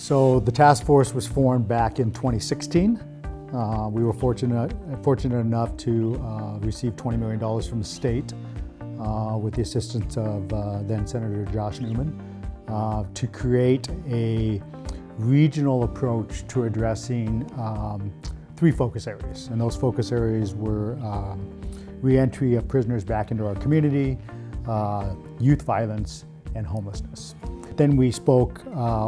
So the task force was formed back in 2016. We were fortunate enough to receive $20 million from the state with the assistance of then Senator Josh Newman to create a regional approach to addressing three focus areas. And those focus areas were re-entry of prisoners back into our community, youth violence, and homelessness. Then we spoke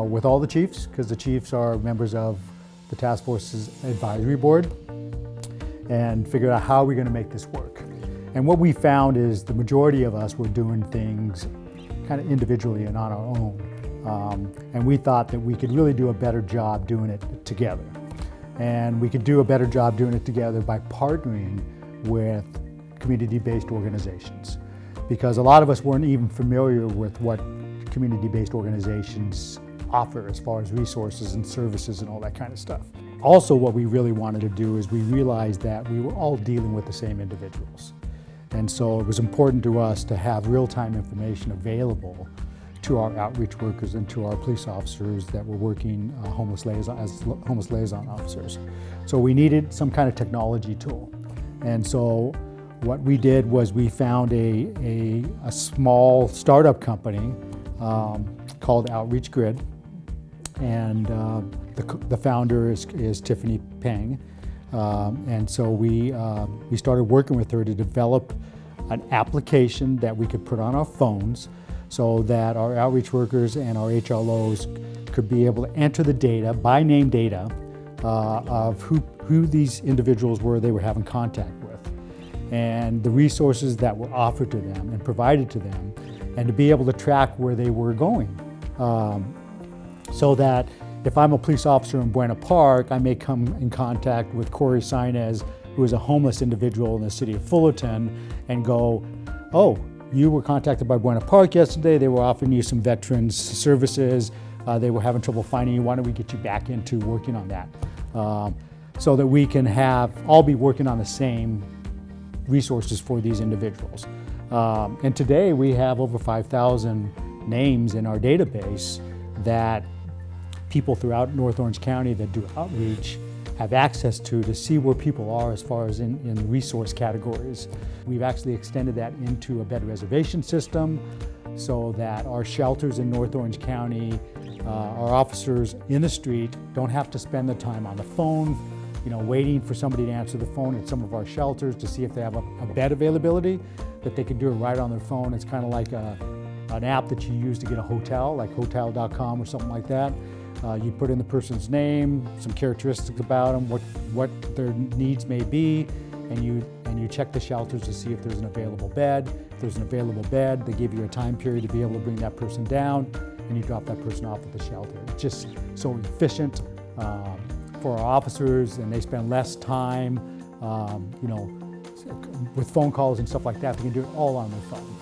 with all the chiefs, because the chiefs are members of the task force's advisory board, and figured out how we're going to make this work. And what we found is the majority of us were doing things kind of individually and on our own. And we thought that we could really do a better job doing it together. And we could do a better job doing it together by partnering with community-based organizations. Because a lot of us weren't even familiar with what community-based organizations offer as far as resources and services and all that kind of stuff. Also, what we really wanted to do is we realized that we were all dealing with the same individuals. And so it was important to us to have real-time information available to our outreach workers and to our police officers that were working as homeless liaison officers. So we needed some kind of technology tool. And so what we did was we found a small startup company called Outreach Grid, and the founder is Tiffany Peng. And so we started working with her to develop an application that we could put on our phones so that our outreach workers and our HLOs could be able to enter the data, by name data, of who these individuals were they were having contact with, and the resources that were offered to them and provided to them, and to be able to track where they were going. So that if I'm a police officer in Buena Park, I may come in contact with Corey Sianez, who is a homeless individual in the city of Fullerton, and go, oh, you were contacted by Buena Park yesterday, they were offering you some veterans services, they were having trouble finding you, why don't we get you back into working on that? So that we can all be working on the same resources for these individuals. And today we have over 5,000 names in our database that people throughout North Orange County that do outreach have access to see where people are as far as in resource categories. We've actually extended that into a bed reservation system so that our shelters in North Orange County, our officers in the street don't have to spend the time on the phone, waiting for somebody to answer the phone at some of our shelters to see if they have a bed availability, that they can do it right on their phone. It's kind of like an app that you use to get a hotel, like hotel.com or something like that. You put in the person's name, some characteristics about them, what their needs may be, and you check the shelters to see if there's an available bed. If there's an available bed, they give you a time period to be able to bring that person down, and you drop that person off at the shelter. It's just so efficient for our officers, and they spend less time, with phone calls and stuff like that. They can do it all on their phone.